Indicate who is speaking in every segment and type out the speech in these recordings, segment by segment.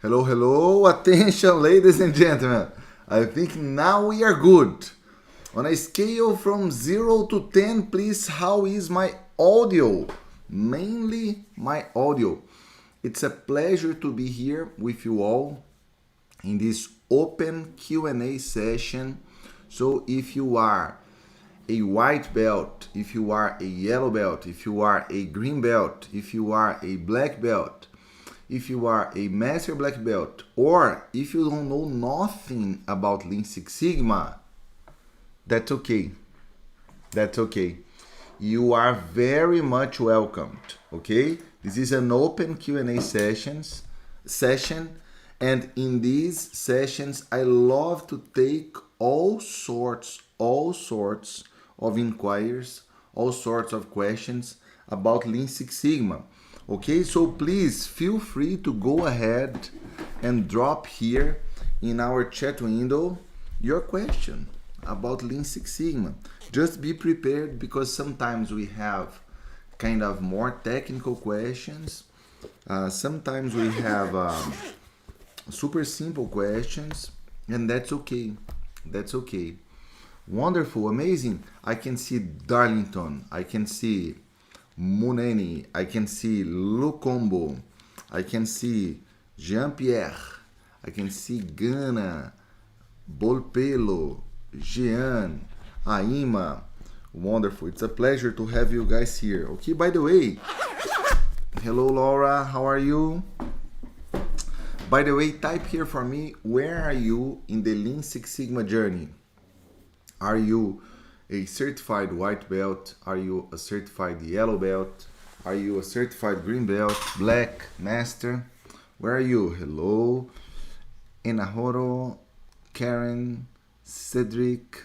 Speaker 1: Hello, hello. Attention, ladies and gentlemen. I think now we are good. On a scale from 0 to 10, please, how is my audio? Mainly my audio. It's a pleasure to be here with you all in this open Q&A session. So if you are a white belt, if you are a yellow belt, if you are a green belt, if you are a black belt, if you are a master black belt, or if you don't know nothing about Lean Six Sigma, that's okay. That's okay. You are very much welcomed. Okay? This is an open Q&A session, and in these sessions, I love to take all sorts of inquiries, all sorts of questions about Lean Six Sigma. Okay, so please feel free to go ahead and drop here in our chat window your question about Lean Six Sigma. Just be prepared because sometimes we have kind of more technical questions. Sometimes we have super simple questions, and that's okay. That's okay. Wonderful, amazing. I can see Darlington. I can see Muneni. I can see Lucombo. I can see Jean-Pierre. I can see Gana, Bolpelo, Jean, Aima. Wonderful. It's a pleasure to have you guys here. Okay, by the way, hello Laura, how are you? By the way, type here for me, where are you in the Lean Six Sigma journey? Are you a certified white belt? Are you a certified yellow belt? Are you a certified green belt, black, master? Where are you? Hello, Enahoro, Karen, Cedric.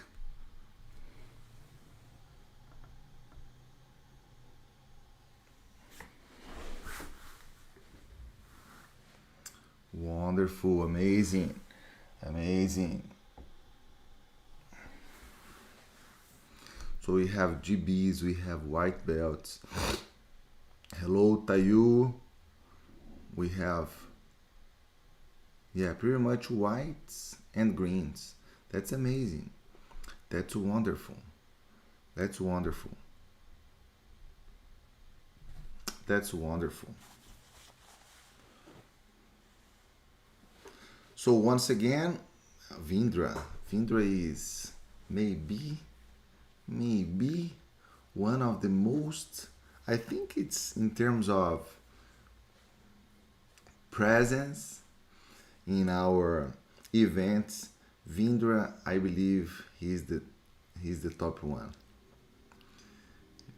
Speaker 1: Wonderful, amazing, amazing. So we have GBs, we have white belts. Hello, Tayu. We have, yeah, pretty much whites and greens. That's amazing. That's wonderful. That's wonderful. That's wonderful. So once again, Vindra. Vindra is maybe one of the most, I think it's in terms of presence in our events, Vindra, I believe he's the top one.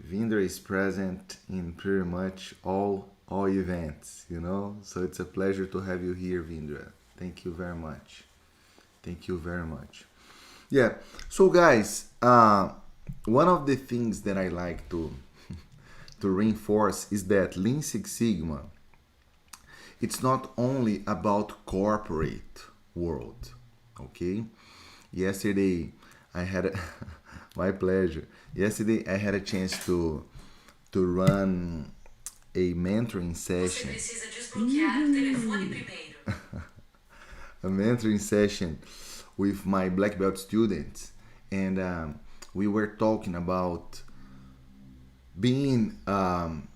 Speaker 1: Vindra is present in pretty much all events, you know. So it's a pleasure to have you here, Vindra. Thank you very much. Thank you very much. Yeah. So guys, one of the things that I like to to reinforce is that Lean Six Sigma, it's not only about corporate world. Okay. Yesterday I had my pleasure. Yesterday I had a chance to run a mentoring session. Você precisa desbloquear o telefone primeiro. A mentoring session with my black belt students, and we were talking about being an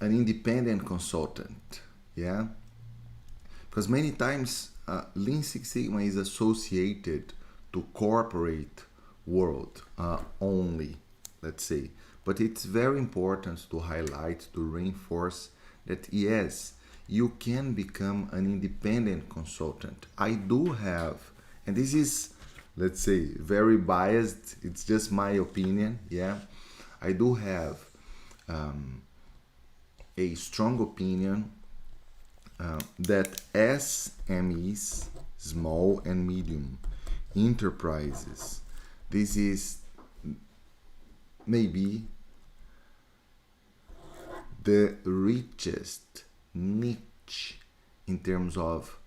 Speaker 1: independent consultant. Yeah, because many times Lean Six Sigma is associated to corporate world only, let's say, but it's very important to highlight, to reinforce that yes, you can become an independent consultant. I do have, and this is, let's say, very biased, it's just my opinion. Yeah, I do have a strong opinion that SMEs, small and medium enterprises, this is maybe the richest niche in terms of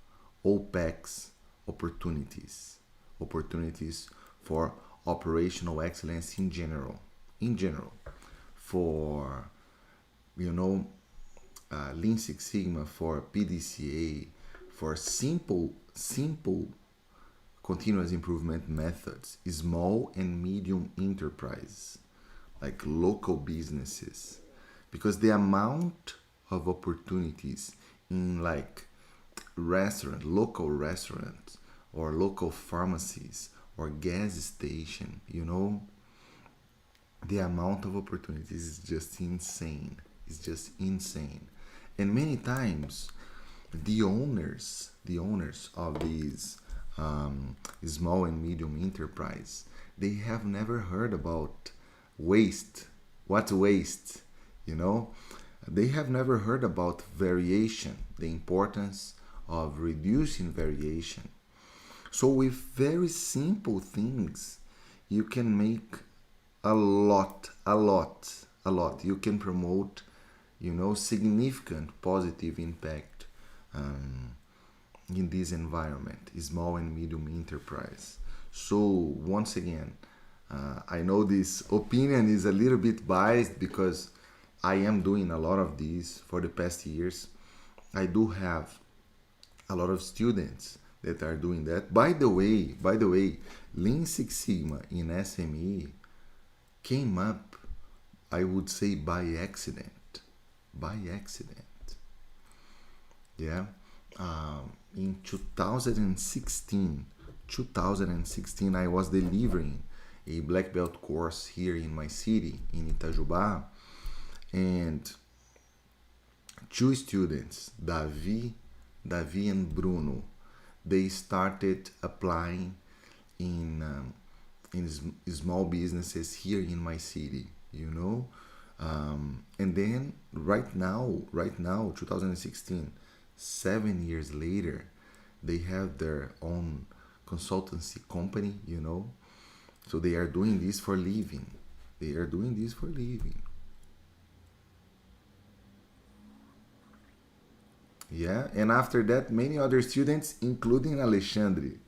Speaker 1: OPEX opportunities for operational excellence in general, for, you know, Lean Six Sigma, for PDCA, for simple continuous improvement methods, small and medium enterprise, like local businesses, because the amount of opportunities in like local restaurants or local pharmacies or gas station, the amount of opportunities is just insane. It's just insane. And many times the owners of these small and medium enterprise, they have never heard about waste. What's waste? You know, they have never heard about variation, the importance of reducing variation. So with very simple things, you can make a lot. You can promote, significant positive impact in this environment, small and medium enterprise. So once again, I know this opinion is a little bit biased because I am doing a lot of these for the past years. I do have a lot of students that are doing that. By the way, Lean Six Sigma in SME came up, I would say, by accident. By accident. Yeah. In 2016, I was delivering a black belt course here in my city, in Itajubá, and two students, Davi and Bruno, they started applying in small businesses here in my city. And then right now, 2016, 7 years later, they have their own consultancy company. So they are doing this for living. Yeah, and after that, many other students, including Alexandre,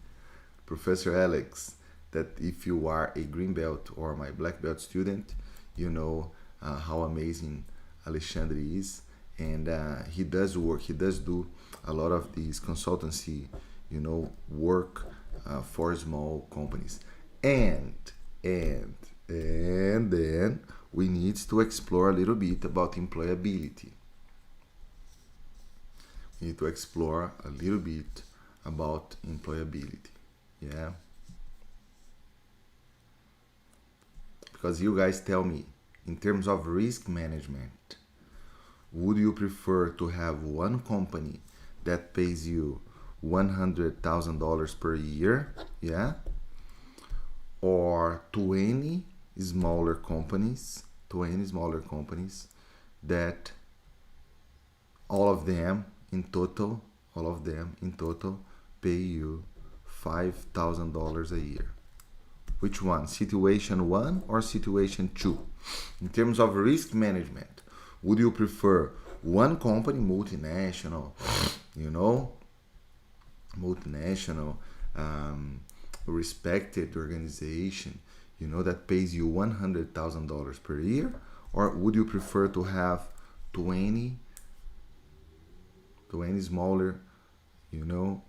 Speaker 1: Professor Alex, that if you are a green belt or my black belt student, you know how amazing Alexandre is. And he does do a lot of these consultancy, work for small companies. And then we need to explore a little bit about employability. We need to explore a little bit about employability. Yeah. Because you guys tell me, in terms of risk management, would you prefer to have one company that pays you $100,000 per year? Yeah. Or 20 smaller companies that all of them in total pay you $5,000 a year. Which one? Situation 1 or situation 2? In terms of risk management, would you prefer one company, multinational, respected organization, that pays you $100,000 per year? Or would you prefer to have 20 smaller,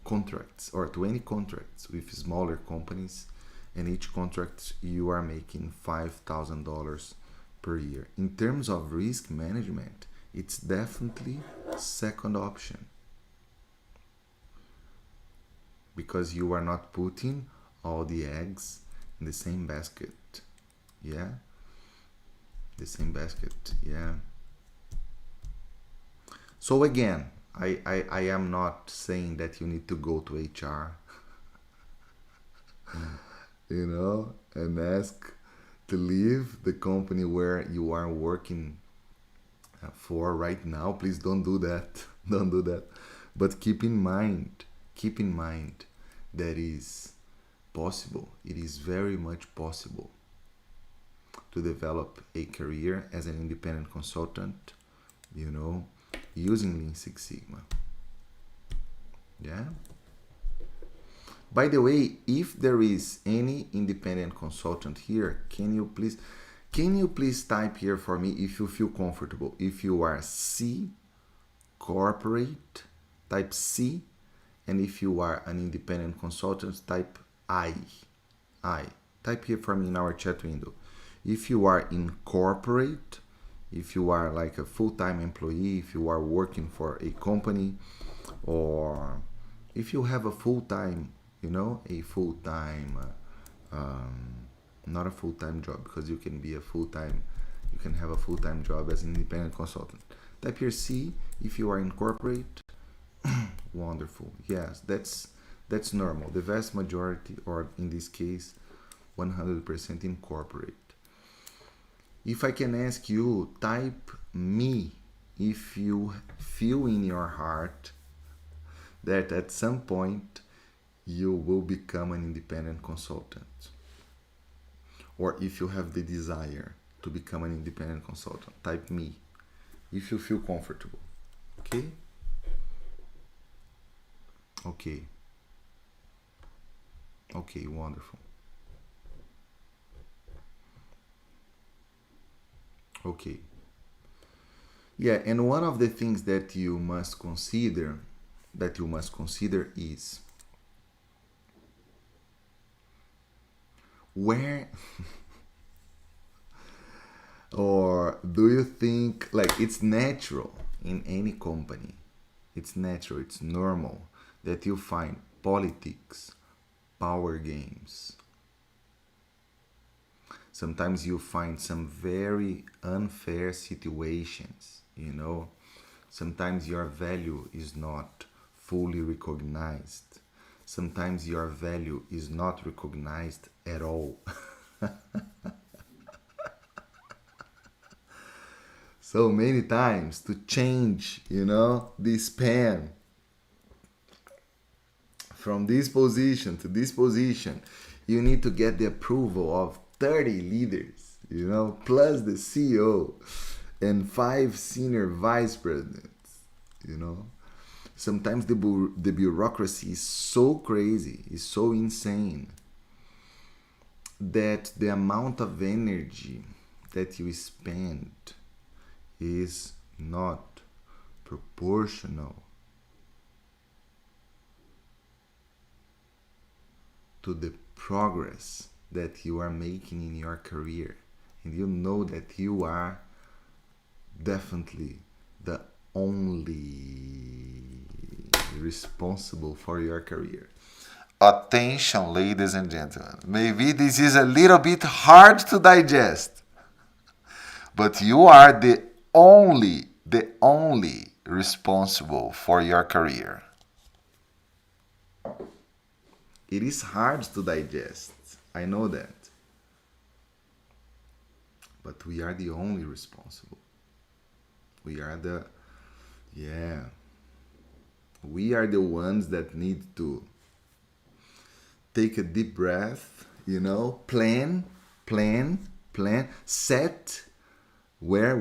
Speaker 1: contracts, or 20 contracts with smaller companies, and each contract you are making $5,000 per year? In terms of risk management, it's definitely second option, because you are not putting all the eggs in the same basket. Yeah, the same basket. Yeah. So again, I am not saying that you need to go to HR and ask to leave the company where you are working for right now. Please don't do that. Don't do that. But keep in mind that is possible. It is very much possible to develop a career as an independent consultant, using Lean Six Sigma. Yeah. By the way, if there is any independent consultant here, can you please type here for me if you feel comfortable? If you are C, corporate, type C, And if you are an independent consultant, type I. I. Type here for me in our chat window. If you are in corporate, if you are like a full-time employee, if you are working for a company, or if you have a full-time, a full-time, not a full-time job, because you can have a full-time job as an independent consultant. Type here C if you are in corporate. Wonderful. Yes, that's normal. The vast majority, or in this case, 100% in corporate. If I can ask you, type me if you feel in your heart that at some point you will become an independent consultant, or if you have the desire to become an independent consultant. Type me if you feel comfortable. Okay? Okay, wonderful. Okay. Yeah, and one of the things that you must consider is where or do you think, like, it's natural in any company, it's natural, it's normal that you find politics, power games. Sometimes you find some very unfair situations, Sometimes your value is not fully recognized. Sometimes your value is not recognized at all. So many times to change, the span from this position to this position, you need to get the approval of 30 leaders, plus the CEO and 5 senior vice presidents, Sometimes the bureaucracy is so crazy, is so insane, that the amount of energy that you spend is not proportional to the progress that you are making in your career. And you know that you are definitely the only responsible for your career. Attention, ladies and gentlemen. Maybe this is a little bit hard to digest, but you are the only responsible for your career. It is hard to digest. I know that. But we are the only responsible. We are the ones that need to take a deep breath, plan, set where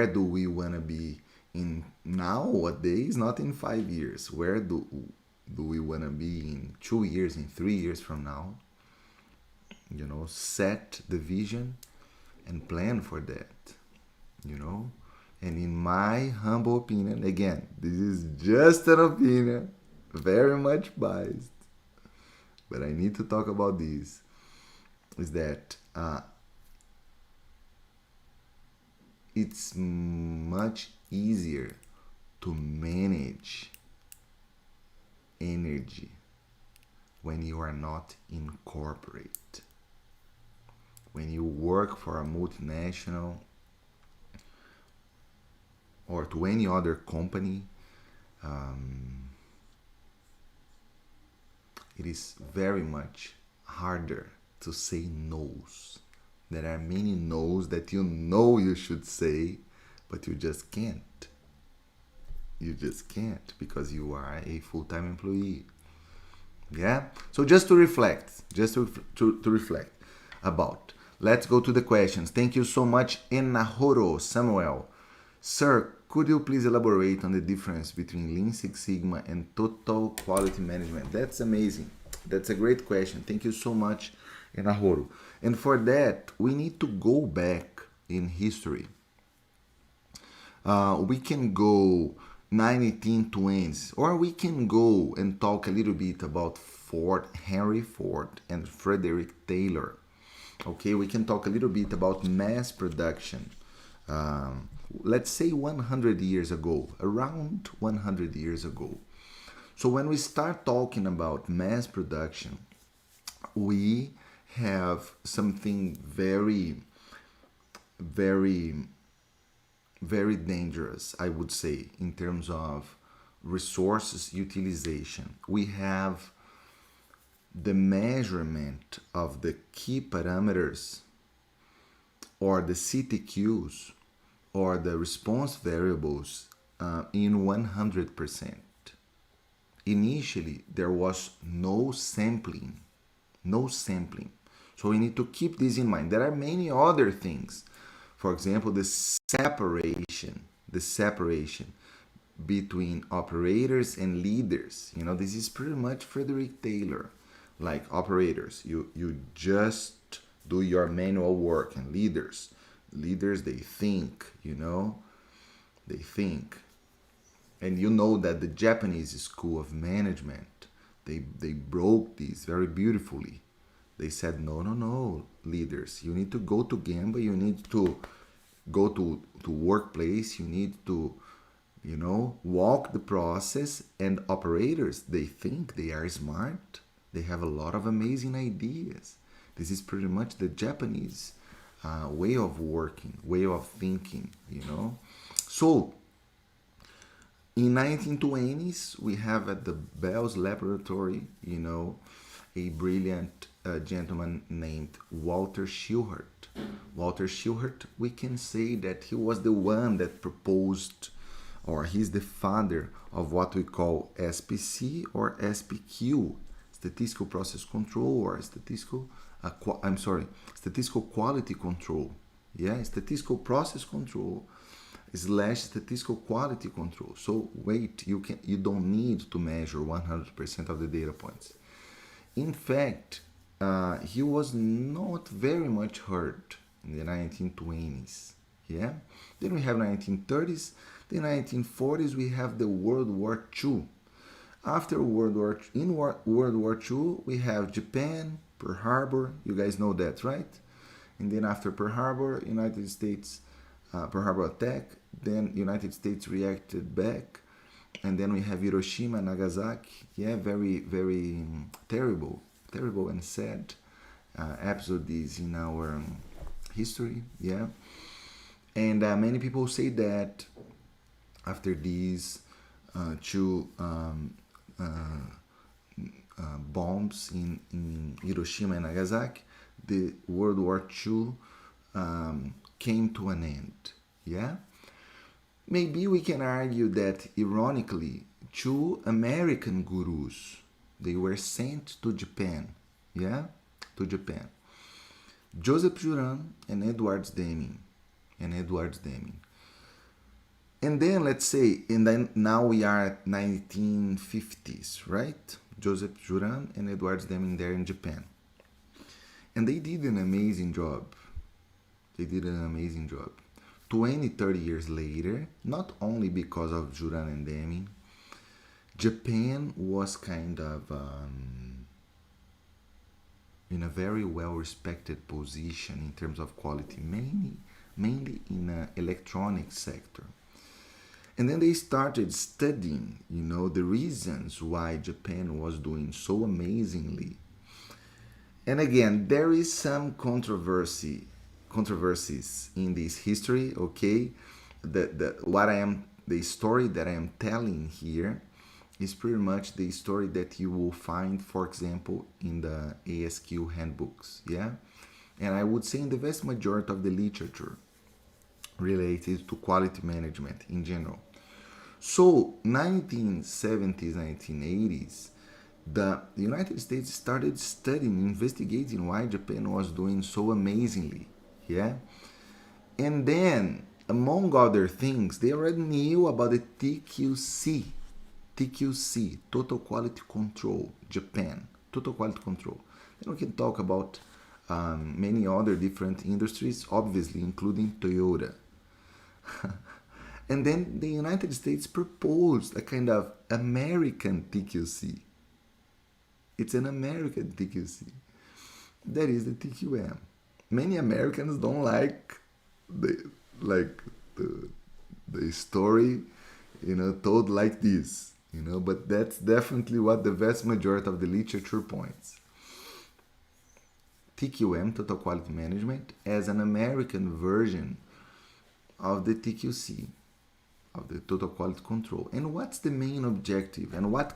Speaker 1: do we wanna be in nowadays, not in 5 years. Where do we wanna be in 2 years, in 3 years from now? Set the vision and plan for that. And in my humble opinion, again, this is just an opinion, very much biased, but I need to talk about this, is that it's much easier to manage energy when you are not in corporate. When you work for a multinational or to any other company, it is very much harder to say no's. There are many no's that you should say, but you just can't. You just can't because you are a full-time employee. Yeah? So just to reflect about. Let's go to the questions. Thank you so much, Enahoro Samuel. Sir, could you please elaborate on the difference between Lean Six Sigma and total quality management? That's amazing. That's a great question. Thank you so much, Enahoro. And for that, we need to go back in history. We can go 1920s, or we can go and talk a little bit about Henry Ford and Frederick Taylor. Okay, we can talk a little bit about mass production. Let's say 100 years ago, around 100 years ago. So when we start talking about mass production, we have something very, very, very dangerous, I would say, in terms of resources utilization. We have the measurement of the key parameters or the CTQs or the response variables in 100%. Initially, there was no sampling. No sampling. So we need to keep this in mind. There are many other things. For example, the separation between operators and leaders. You know, this is pretty much Frederick Taylor. Like operators, you just do your manual work, and leaders, they think, you know, they think. And you know that the Japanese school of management, they broke this very beautifully. They said, no, leaders, you need to go to Gemba, you need to go to workplace, you need to, you know, walk the process. And operators, they think they are smart. They have a lot of amazing ideas. This is pretty much the Japanese way of working, way of thinking, you know. So, in 1920s, we have at the Bell's laboratory, you know, a brilliant gentleman named Walter Schulhert. Walter Schulhert, we can say that he was the one that proposed, or he's the father of what we call SPC or SPQ, statistical process control, or statistical quality control. Yeah, statistical process control / statistical quality control. So wait, you don't need to measure 100% of the data points. In fact, he was not very much heard in the 1920s. Yeah. Then we have 1930s. The 1940s we have the World War II. After World War II, we have Japan, Pearl Harbor. You guys know that, right? And then after Pearl Harbor, United States, Pearl Harbor attack. Then United States reacted back, and then we have Hiroshima and Nagasaki. Yeah, very, very terrible and sad episodes in our history. Yeah, and many people say that after these two bombs in Hiroshima and Nagasaki, the World War II came to an end. Yeah. Maybe we can argue that, ironically, two American gurus, they were sent to Japan. Yeah, to Japan. Joseph Juran and Edwards Deming. And then let's say, and then now we are at 1950s, right? Joseph Juran and Edwards Deming there in Japan. And they did an amazing job. 20, 30 years later, not only because of Juran and Deming, Japan was kind of in a very well-respected position in terms of quality, mainly in the electronics sector. And then they started studying, you know, the reasons why Japan was doing so amazingly. And again, there is some controversies in this history. Okay, the story that I am telling here is pretty much the story that you will find, for example, in the ASQ handbooks. Yeah, and I would say in the vast majority of the literature related to quality management in general. So 1970s, 1980s, the United States started studying, investigating why Japan was doing so amazingly. Yeah, and then, among other things, they already knew about the TQC, Total Quality Control, Japan, Total Quality Control. Then we can talk about many other different industries, obviously including Toyota. And then the United States proposed a kind of American TQC. It's an American TQC. That is the TQM. Many Americans don't like the like the story, told like this, but that's definitely what the vast majority of the literature points. TQM, Total Quality Management, as an American version of the TQC, of the Total Quality Control. And what's the main objective? And what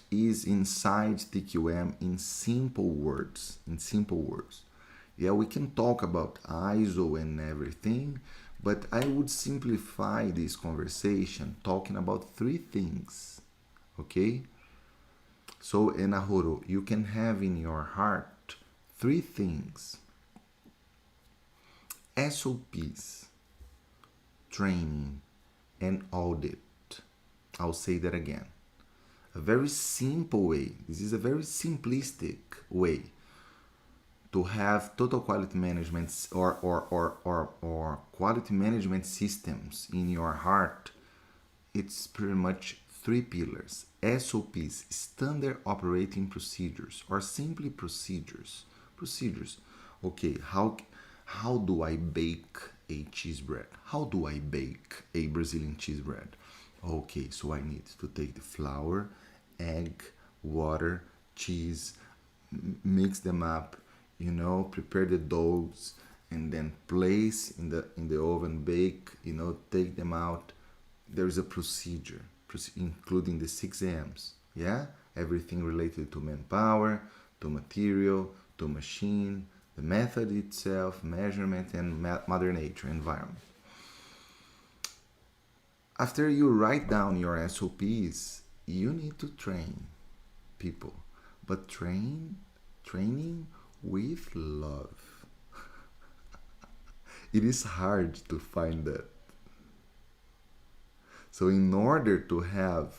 Speaker 1: is inside TQM in simple words? Yeah, we can talk about ISO and everything, but I would simplify this conversation talking about three things, okay? So, Enahoro, you can have in your heart three things: SOPs, training, and audit. I'll say that again. A very simple way, this is a very simplistic way to have total quality management or quality management systems in your heart. It's pretty much three pillars: SOPs, standard operating procedures, or simply procedures. Okay, how do I bake a cheese bread? How do I bake a Brazilian cheese bread? Okay, so I need to take the flour, egg, water, cheese, mix them up, prepare the doughs, and then place in the oven, bake, take them out. There's a procedure, including the 6 M's, yeah? Everything related to manpower, to material, to machine, the method itself, measurement, and mother nature, environment. After you write down your SOPs, you need to train people, but training with love. It is hard to find that. So in order to have,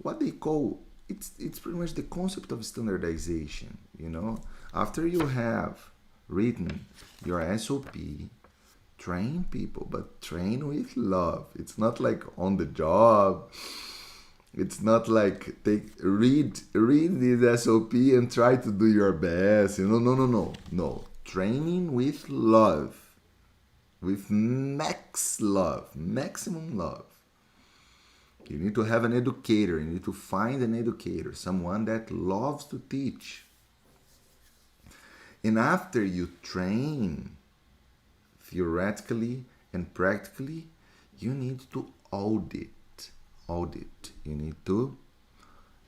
Speaker 1: what they call, it's pretty much the concept of standardization, After you have written your SOP, train people, but train with love. It's not like on the job. It's not like read this SOP and try to do your best. No. Training with love, with maximum love. You need to have an educator. You need to find an educator, someone that loves to teach. And after you train, theoretically and practically, you need to audit. You need to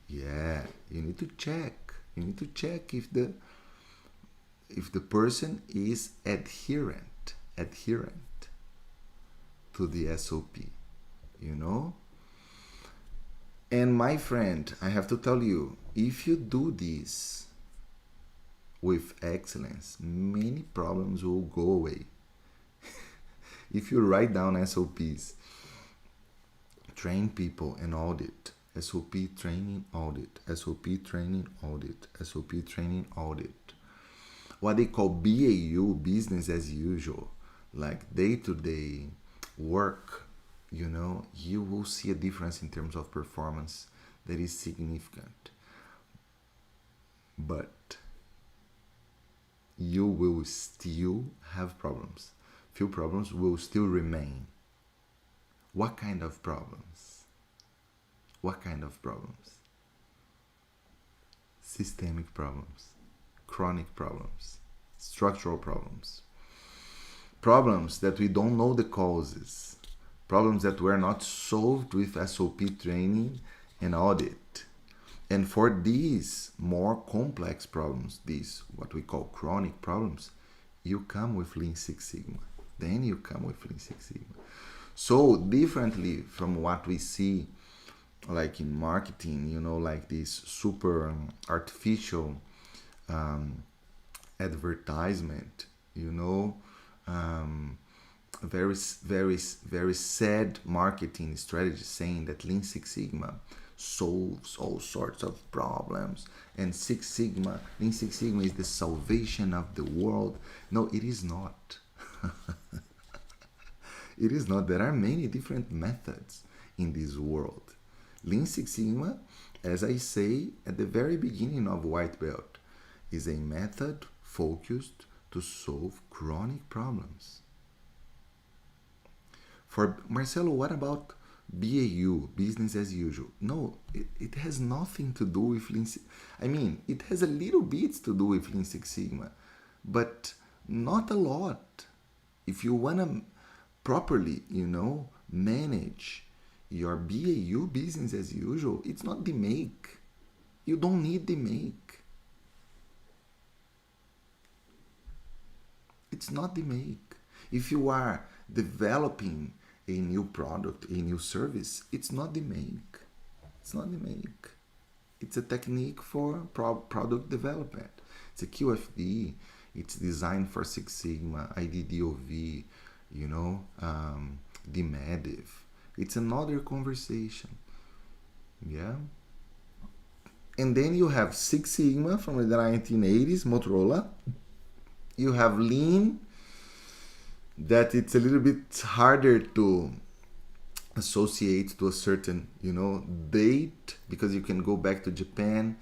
Speaker 1: check. You need to check if the person is adherent to the SOP, And my friend, I have to tell you, if you do this with excellence, many problems will go away. If you write down SOPs, train people and audit, SOP training audit, SOP training audit, SOP training audit. What they call BAU, business as usual, like day-to-day work, you will see a difference in terms of performance that is significant. But you will still have problems. Few problems will still remain. What kind of problems? Systemic problems, chronic problems, structural problems. Problems that we don't know the causes. Problems that were not solved with SOP training and audit. And for these more complex problems, these what we call chronic problems, you come with Lean Six Sigma. So differently from what we see like in marketing, like this super artificial advertisement, very sad marketing strategy saying that Lean Six Sigma solves all sorts of problems and Lean Six Sigma is the salvation of the world. No, it is not. It is not. There are many different methods in this world. Lean Six Sigma, as I say at the very beginning of White Belt, is a method focused to solve chronic problems. For Marcelo, what about BAU, business as usual? No, it has nothing to do with Lean Six. I mean, it has a little bit to do with Lean Six Sigma, but not a lot. If you want to properly, manage your BAU, business as usual, it's not the make. You don't need the make. It's not the make. If you are developing a new product, a new service, it's not the make. It's not the make. It's a technique for product development. It's a QFD. It's designed for Six Sigma, IDDOV, DMADIV. It's another conversation. Yeah. And then you have Six Sigma from the 1980s, Motorola. You have Lean, that it's a little bit harder to associate to a certain, date, because you can go back to Japan,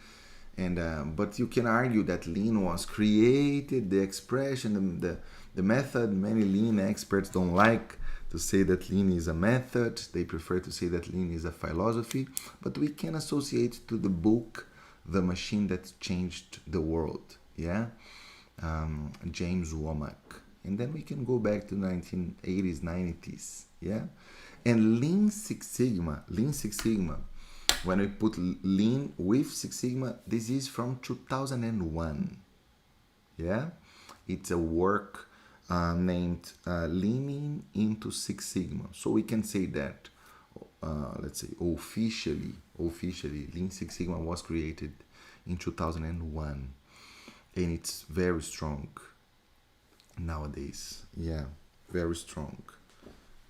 Speaker 1: and but you can argue that Lean was created, the expression, the method. Many Lean experts don't like to say that Lean is a method. They prefer to say that Lean is a philosophy, but we can associate to the book, The Machine That Changed the World. Yeah. James Womack, and then we can go back to 1980s, 90s, yeah. And Lean Six Sigma, when we put Lean with Six Sigma, this is from 2001, yeah. It's a work named Leaning into Six Sigma, so we can say that, let's say officially, Lean Six Sigma was created in 2001. And it's very strong nowadays. Yeah, very strong.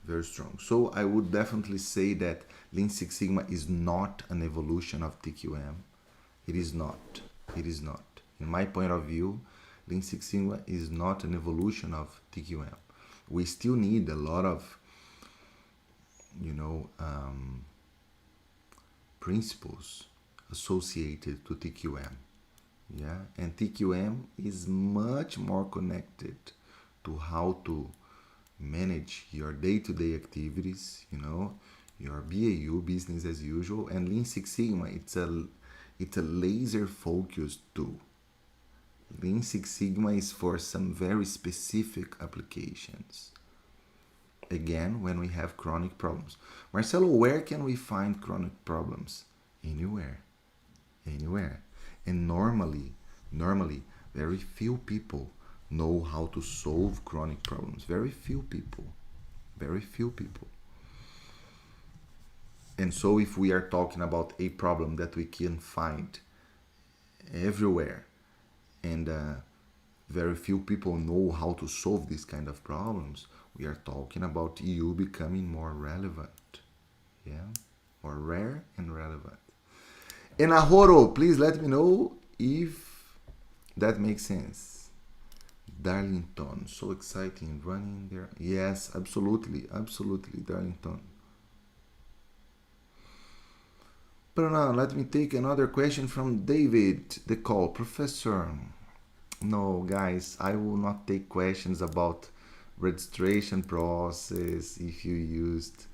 Speaker 1: Very strong. So I would definitely say that Lean Six Sigma is not an evolution of TQM. It is not. It is not. In my point of view, Lean Six Sigma is not an evolution of TQM. We still need a lot of, principles associated to TQM. Yeah, and TQM is much more connected to how to manage your day-to-day activities, your BAU, business as usual, and Lean Six Sigma, it's a laser-focused tool. Lean Six Sigma is for some very specific applications. Again, when we have chronic problems. Marcelo, where can we find chronic problems? Anywhere. And normally, very few people know how to solve chronic problems. Very few people. And so if we are talking about a problem that we can find everywhere, and very few people know how to solve these kind of problems, we are talking about you becoming more relevant. Yeah? More rare and relevant. And Ahoro, please let me know if that makes sense. Darlington, so exciting, running there. Yes, absolutely, Darlington. But now, let me take another question from David, the call. Professor, no, guys, I will not take questions about registration process if you used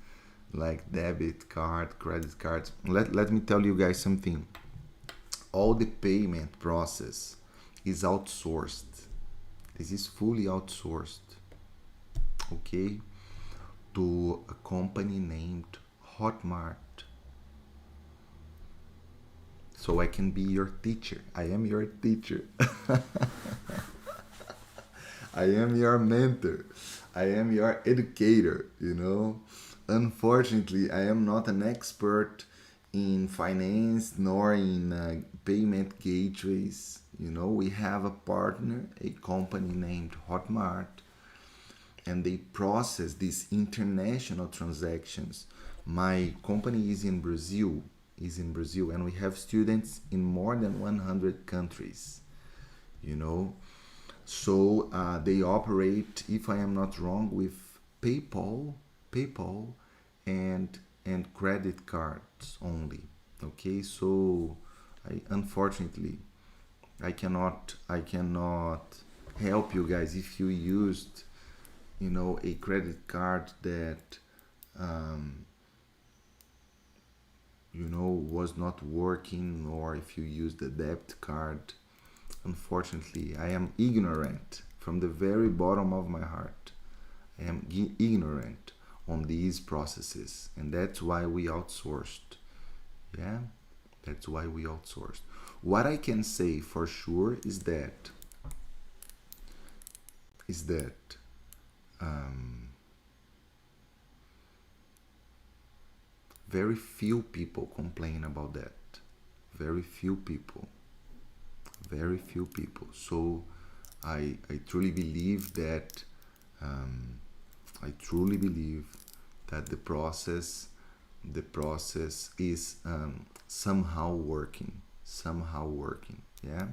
Speaker 1: like debit card, credit cards. Let me tell you guys something. All the payment process is outsourced. This is fully outsourced, okay, to a company named Hotmart. So I can be your teacher. I am your teacher. I am your mentor. I am your educator, Unfortunately, I am not an expert in finance nor in payment gateways. We have a partner, a company named Hotmart, and they process these international transactions. My company is in Brazil, and we have students in more than 100 countries, So they operate, if I am not wrong, with PayPal, and credit cards only. Okay, so unfortunately I cannot help you guys if you used, a credit card that um, was not working, or if you used a debit card. Unfortunately, I am ignorant from the very bottom of my heart. I am ignorant on these processes, and that's why we outsourced. Yeah, that's why we outsourced. What I can say for sure is that um, very few people complain about that. Very few people. Very few people. So I truly believe that um, I truly believe that the process is somehow working. Somehow working. Yeah.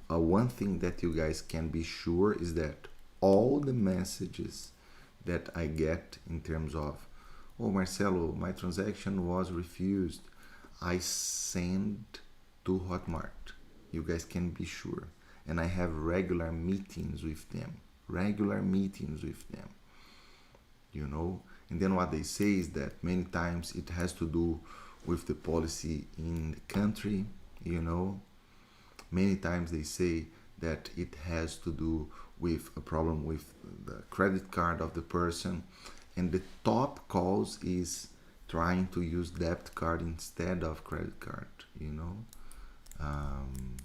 Speaker 1: One thing that you guys can be sure is that all the messages that I get in terms of, oh Marcelo, my transaction was refused, I send to Hotmart. You guys can be sure. And I have regular meetings with them. Regular meetings with them. And then what they say is that many times it has to do with the policy in the country. Many times they say that it has to do with a problem with the credit card of the person, and the top cause is trying to use debit card instead of credit card.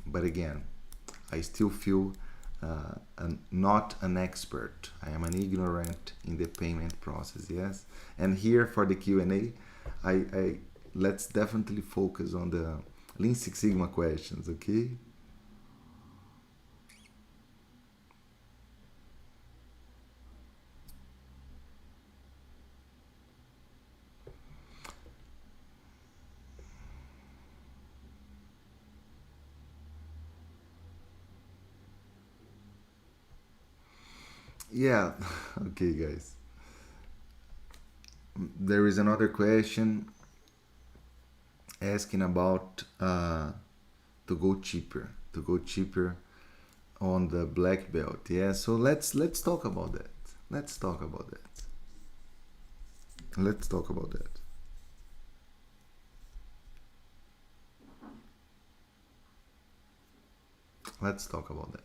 Speaker 1: But again, I still feel not an expert. I am an ignorant in the payment process. Yes, and here for the Q&A, I let's definitely focus on the Lean Six Sigma questions. Okay. Yeah. Okay, guys. There is another question asking about to go cheaper on the black belt. Yeah, so let's talk about that. Let's talk about that. Let's talk about that. Let's talk about that.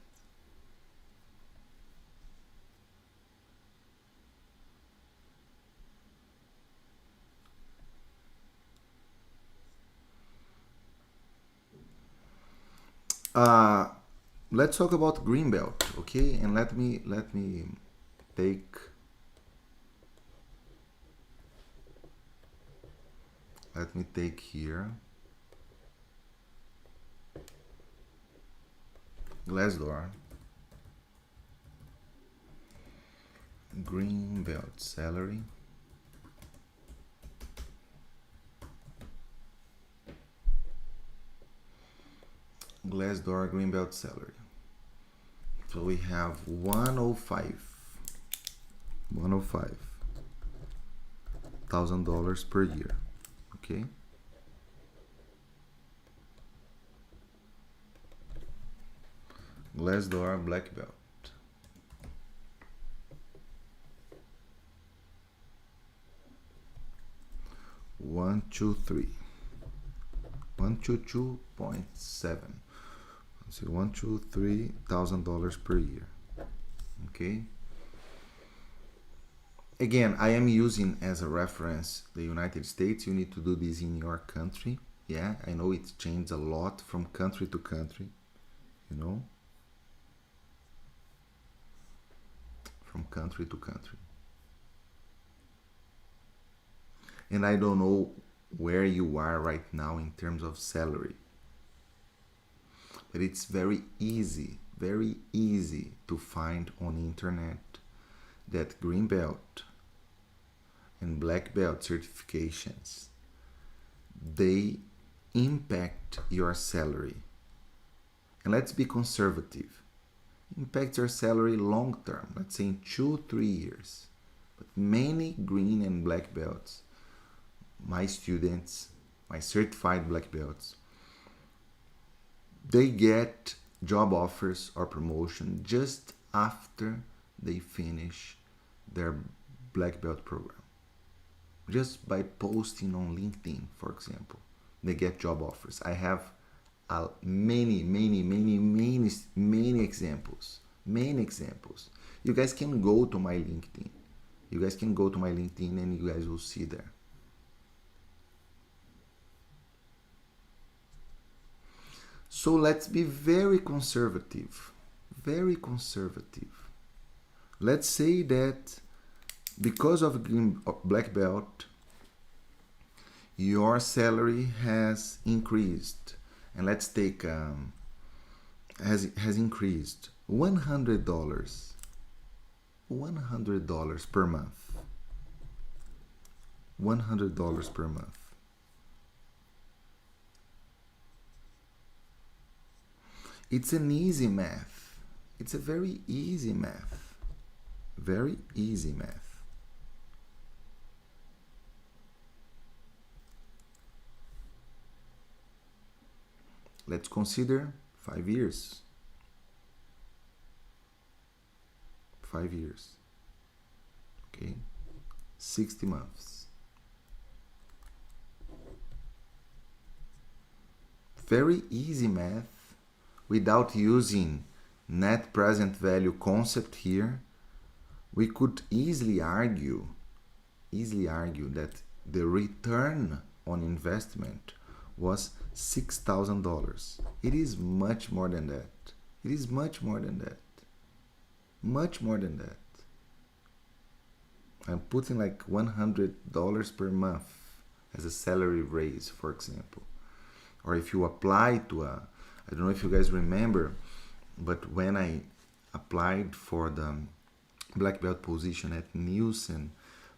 Speaker 1: Uh, let's talk about green belt, okay? And let me take here Glassdoor green belt salary. Glassdoor green belt salary. So we have 105,000 dollars per year. Okay. Glassdoor black belt. 123. 122.7. So $123,000 per year. Okay. Again, I am using as a reference the United States. You need to do this in your country. Yeah, I know it's changed a lot from country to country. From country to country. And I don't know where you are right now in terms of salary. But it's very easy to find on the internet that green belt and black belt certifications, they impact your salary. And let's be conservative. impact your salary long term, let's say in 2-3 years. But many green and black belts, my students, my certified black belts, they get job offers or promotion just after they finish their black belt program. Just by posting on LinkedIn, for example, they get job offers. I have many examples. Many examples. You guys can go to my LinkedIn. You guys can go to my LinkedIn and you guys will see there. So let's be very conservative. Very conservative. Let's say that because of black belt, your salary has increased. And let's take has increased $100 per month. $100 per month. It's an easy math. It's a very easy math. Very easy math. Let's consider 5 years. 5 years. Okay? 60 months. Very easy math without using net present value concept here. We could easily argue that the return on investment was $6,000. It is much more than that. It is much more than that. Much more than that. I'm putting like $100 per month as a salary raise, for example. Or if you apply to I don't know if you guys remember, but when I applied for the black belt position at Nielsen,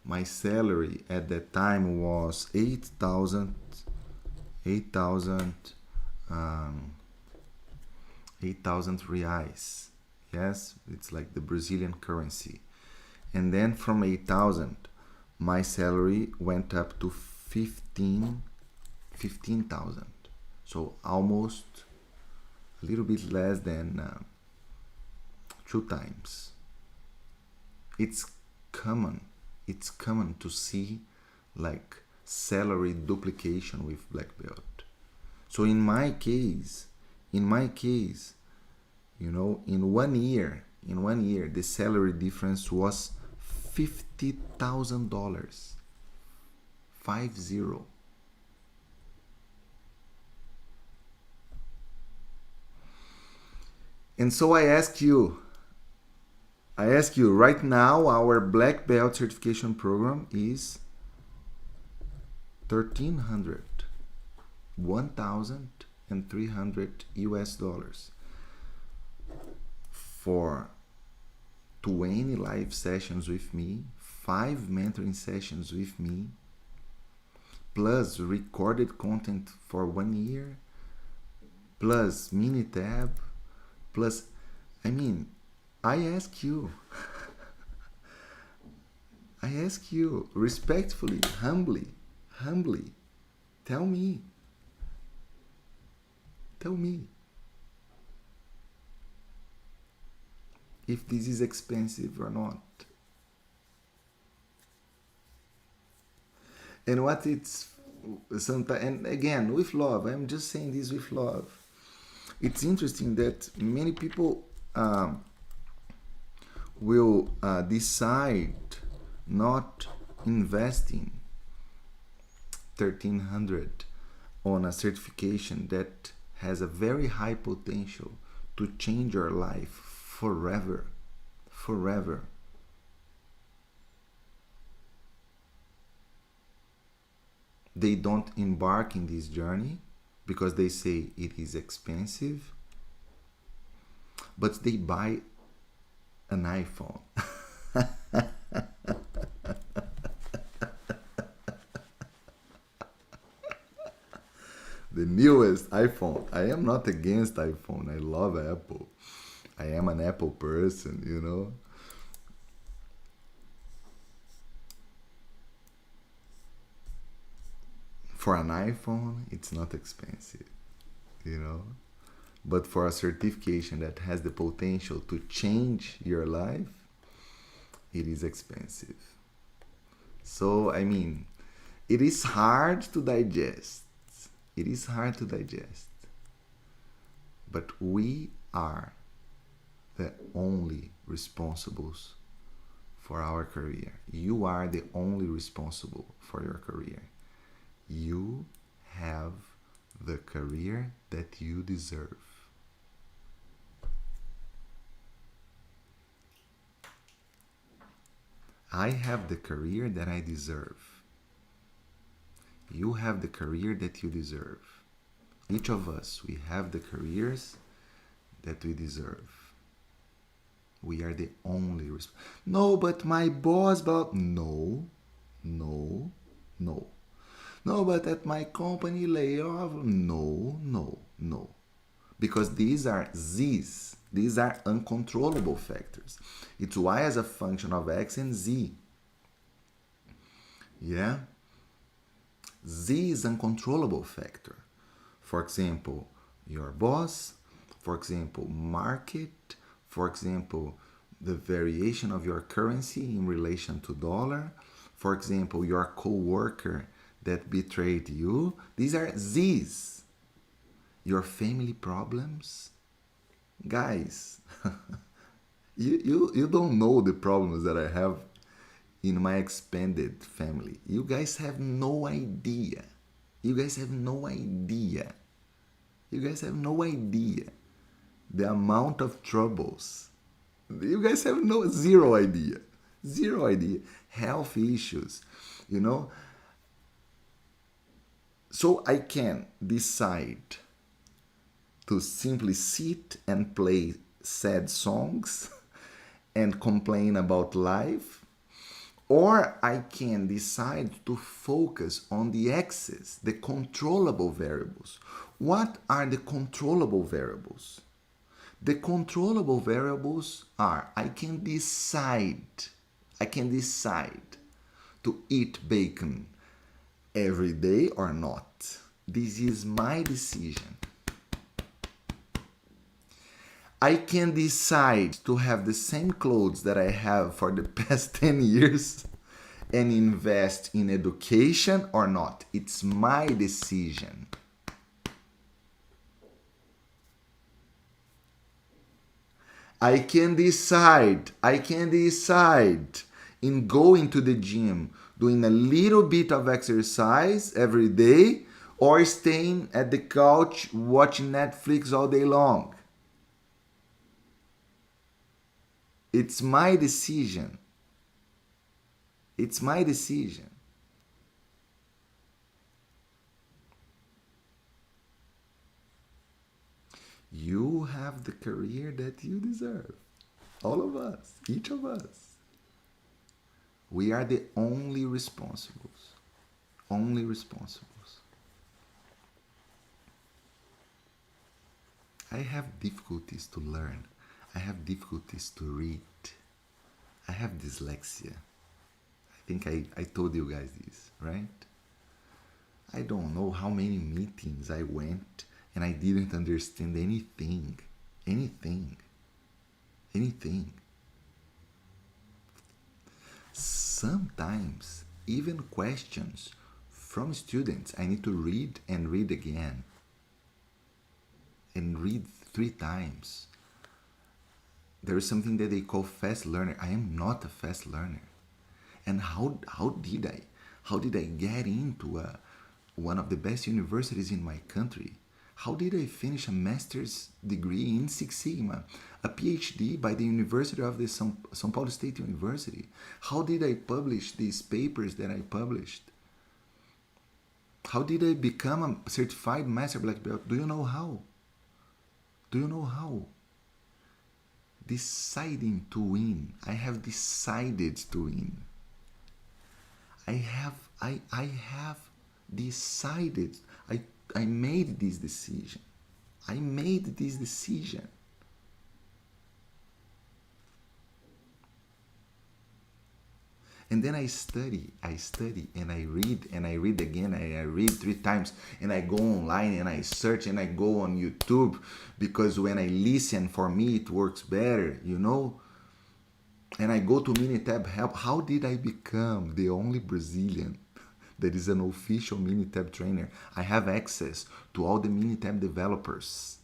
Speaker 1: my salary at that time was 8,000 reais. Yes, it's like the Brazilian currency. And then from 8,000, my salary went up to 15,000. So almost a little bit less than 2 times. It's common to see like salary duplication with black belt. So in my case, you know, in 1 year, the salary difference was $50,000. 50. And so I ask you right now, our black belt certification program is 1,300 US dollars for 20 live sessions with me, 5 mentoring sessions with me, plus recorded content for 1 year, plus mini tab, plus, I mean, I ask you respectfully, humbly, tell me if this is expensive or not. And what it's sometimes, and again, with love, I'm just saying this with love. It's interesting that many people will decide not investing 1,300 on a certification that has a very high potential to change your life forever. They don't embark in this journey because they say it is expensive, but they buy an iPhone. The newest iPhone. I am not against iPhone. I love Apple. I am an Apple person, you know. For an iPhone, it's not expensive, you know. But for a certification that has the potential to change your life, it is expensive. So, I mean, it is hard to digest. It is hard to digest. But we are the only responsibles for our career. You are the only responsible for your career. You have the career that you deserve. I have the career that I deserve. You have the career that you deserve. Each of us, we have the careers that we deserve. We are the only No, but my boss, but no, no, no. No, but at my company layoff, no, no, no. Because these are Z's. These are uncontrollable factors. It's Y as a function of X and Z. Yeah? Z is uncontrollable factor. For example, your boss, for example, market, for example, the variation of your currency in relation to dollar, for example, your co-worker that betrayed you. These are Z's. Your family problems. Guys, you don't know the problems that I have in my expanded family. You guys have no idea. You guys have no idea. You guys have no idea the amount of troubles. You guys have no zero idea. Zero idea. Health issues, you know. So I can decide to simply sit and play sad songs and complain about life, or I can decide to focus on the X's, the controllable variables. What are the controllable variables? The controllable variables are I can decide to eat bacon every day or not. This is my decision. I can decide to have the same clothes that I have for the past 10 years and invest in education or not. It's my decision. I can decide in going to the gym, doing a little bit of exercise every day, or staying at the couch watching Netflix all day long. It's my decision. It's my decision. You have the career that you deserve. All of us, each of us. We are the only responsibles. Only responsibles. I have difficulties to learn. I have difficulties to read. I have dyslexia. I think I told you guys this, right? I don't know how many meetings I went and I didn't understand anything. Anything. Anything. Sometimes, even questions from students, I need to read and read again. And read 3 times. There is something that they call fast learner. I am not a fast learner. And how did I get into one of the best universities in my country? How did I finish a master's degree in Six Sigma, a PhD by the University of the São Paulo State University? How did I publish these papers that I published? How did I become a certified master black belt? Do you know how? Do you know how? Deciding to win. I have decided to win. I have decided. I made this decision. I made this decision. And then I study, and I read again, I read 3 times, and I go online and I search and I go on YouTube, because when I listen, for me it works better, you know? And I go to Minitab Help. How did I become the only Brazilian that is an official Minitab trainer? I have access to all the Minitab developers.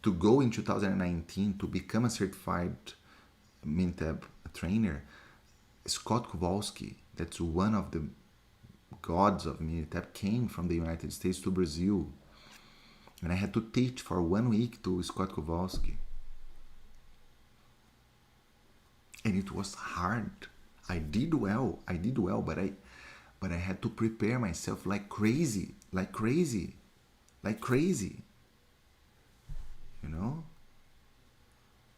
Speaker 1: To go in 2019 to become a certified Minitab trainer, Scott Kowalski, that's one of the gods of Minitab, came from the United States to Brazil. And I had to teach for 1 week to Scott Kowalski. And it was hard. I did well, but I had to prepare myself like crazy. You know?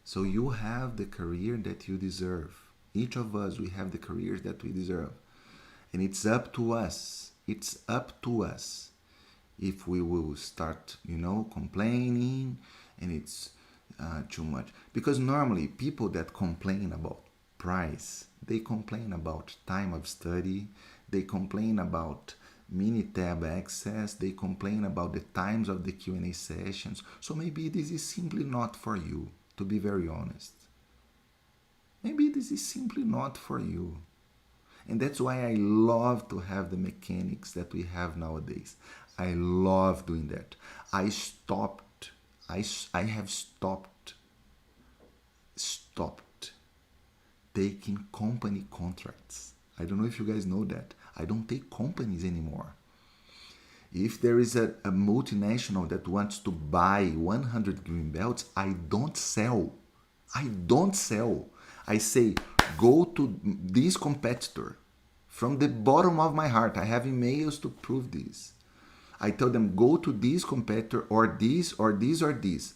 Speaker 1: So you have the career that you deserve. Each of us, we have the careers that we deserve. And it's up to us. It's up to us if we will start, complaining, and it's too much. Because normally people that complain about price, they complain about time of study, they complain about Minitab access, they complain about the times of the Q&A sessions. So maybe this is simply not for you, to be very honest. Maybe this is simply not for you. And that's why I love to have the mechanics that we have nowadays. I love doing that. I have stopped taking company contracts. I don't know if you guys know that. I don't take companies anymore. If there is a multinational that wants to buy 100 green belts, I don't sell. I say, go to this competitor. From the bottom of my heart, I have emails to prove this. I tell them, go to this competitor, or this, or this, or this.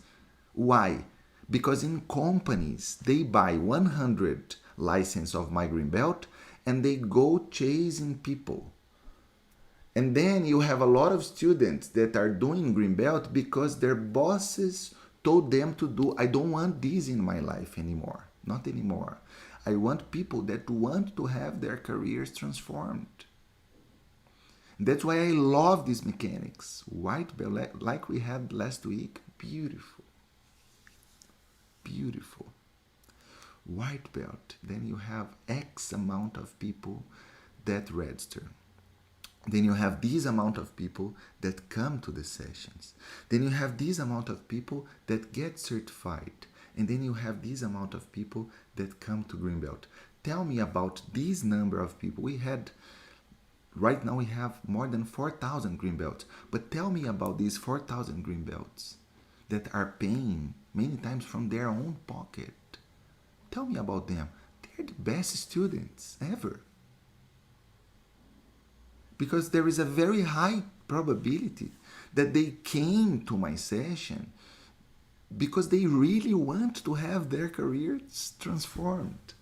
Speaker 1: Why? Because in companies, they buy 100 license of my green belt, and they go chasing people. And then you have a lot of students that are doing green belt because their bosses told them to do. I don't want this in my life anymore. Not anymore. I want people that want to have their careers transformed. That's why I love these mechanics. White belt, like we had last week, beautiful. Beautiful. White belt, then you have X amount of people that register. Then you have this amount of people that come to the sessions. Then you have this amount of people that get certified. And then you have this amount of people that come to green belt. Tell me about this number of people. Right now we have more than 4,000 green belts. But tell me about these 4,000 green belts that are paying many times from their own pocket. Tell me about them. They're the best students ever. Because there is a very high probability that they came to my session because they really want to have their careers transformed.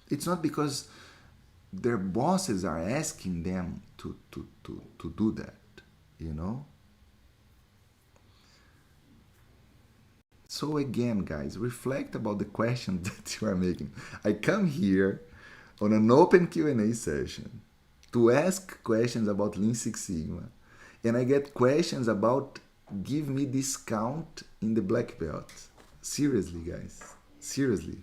Speaker 1: It's not because their bosses are asking them to do that, you know? So again, guys, reflect about the questions that you are making. I come here on an open Q&A session to ask questions about Lean Six Sigma, and I get questions about give me discount in the black belt. Seriously, guys. Seriously.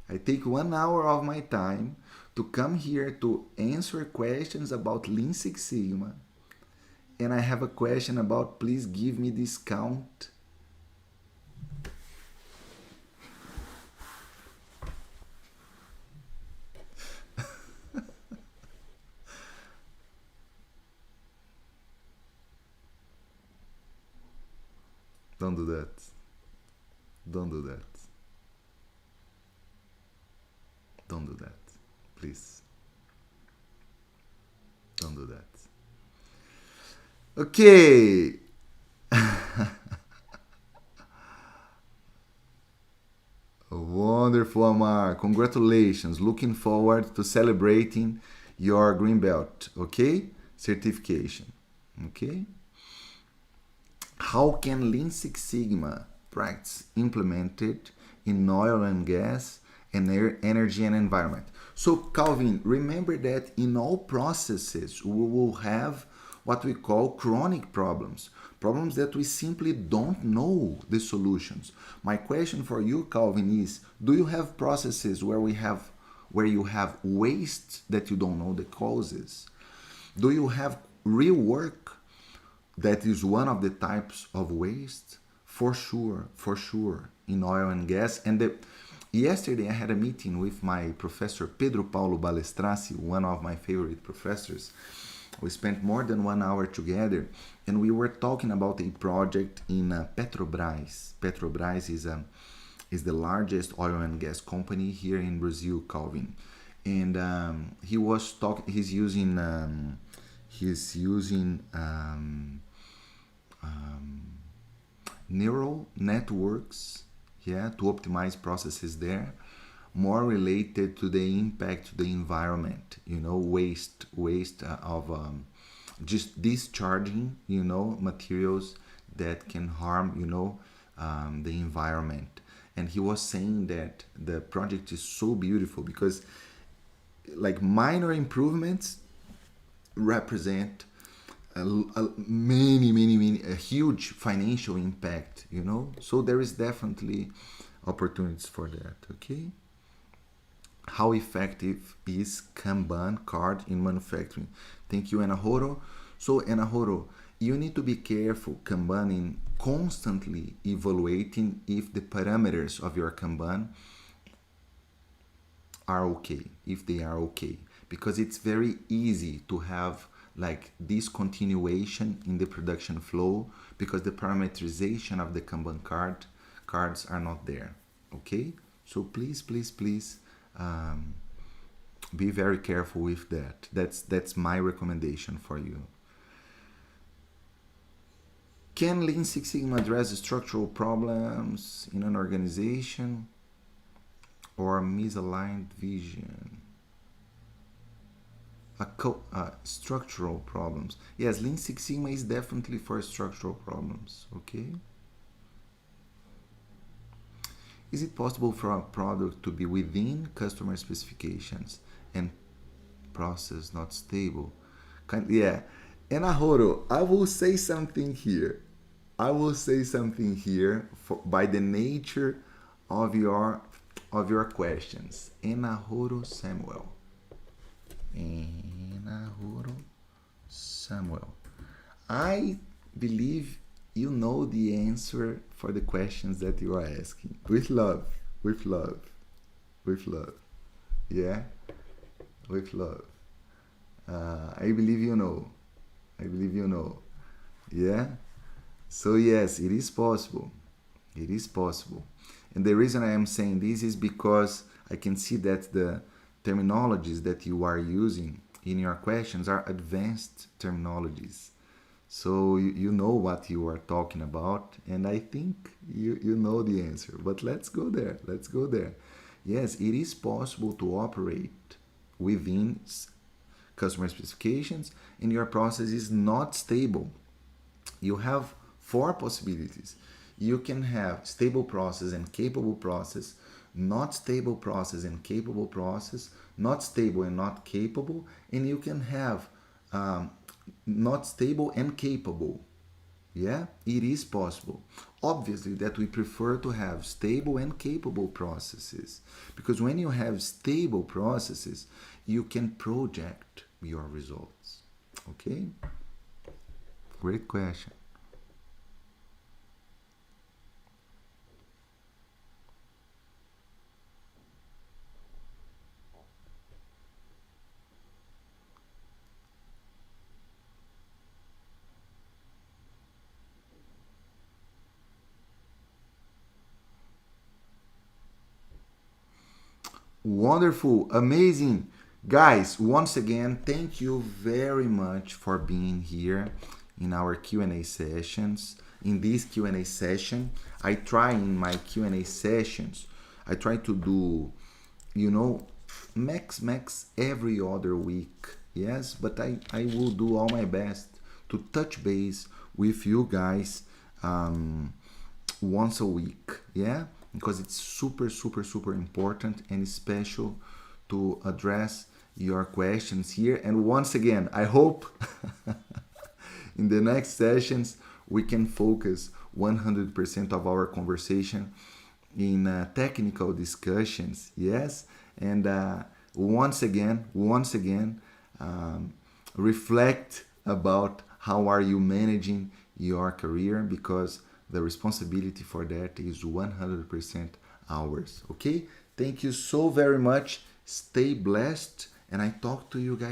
Speaker 1: I take 1 hour of my time to come here to answer questions about Lean Six Sigma, and I have a question about please give me discount. Don't do that. Don't do that. Don't do that. Please. Don't do that. Okay. Wonderful, Amar. Congratulations. Looking forward to celebrating your green belt. Okay? certification. Okay? How can Lean Six Sigma practice implemented in oil and gas and energy and environment? So Calvin, remember that in all processes we will have what we call chronic problems, problems that we simply don't know the solutions. My question for you, Calvin, is: do you have processes where you have waste that you don't know the causes? Do you have real work that is one of the types of waste? For sure, in oil and gas. Yesterday I had a meeting with my professor Pedro Paulo Balestrassi, one of my favorite professors. We spent more than 1 hour together, and we were talking about a project in Petrobras. Petrobras is the largest oil and gas company here in Brazil, Calvin. And he was talking. He's using neural networks, yeah, to optimize processes there, more related to the impact to the environment, waste of just discharging, materials that can harm, the environment. And he was saying that the project is so beautiful because like minor improvements represent a huge financial impact, so there is definitely opportunities for that. Okay, how effective is Kanban card in manufacturing? Thank you, Anahoro. So Anahoro, you need to be careful Kanban in constantly evaluating if the parameters of your Kanban are okay, if they are okay, because it's very easy to have like discontinuation in the production flow because the parameterization of the Kanban cards are not there. Okay, so please be very careful with that. That's my recommendation for you. Can Lean Six Sigma address structural problems in an organization or misaligned vision? Structural problems. Yes, Lean Six Sigma is definitely for structural problems. Okay. Is it possible for a product to be within customer specifications and process not stable? Yeah. And Ahoro, I will say something here. By the nature of your questions. Enahoro Samuel. I believe you know the answer for the questions that you are asking. With love. Yeah? With love. I believe you know. Yeah? So yes, it is possible. And the reason I am saying this is because I can see that the terminologies that you are using in your questions are advanced terminologies. So you know what you are talking about, and I think you know the answer. But let's go there. Yes, it is possible to operate within customer specifications, and your process is not stable. You have 4 possibilities. You can have stable process and capable process, not stable process and capable process, not stable and not capable, and you can have not stable and capable. Yeah, it is possible. Obviously that we prefer to have stable and capable processes, because when you have stable processes, you can project your results. Okay? Great question. Wonderful, amazing. Guys, once again, thank you very much for being here in our Q&A sessions. In this Q&A session, I try in my Q&A sessions, I try to do, max every other week Yes, but I will do all my best to touch base with you guys once a week. Yeah, because it's super, super, super important and special to address your questions here. And once again, I hope in the next sessions we can focus 100% of our conversation in technical discussions. Yes, and once again, reflect about how are you managing your career, because the responsibility for that is 100% ours. Okay, thank you so very much. Stay blessed, and I talk to you guys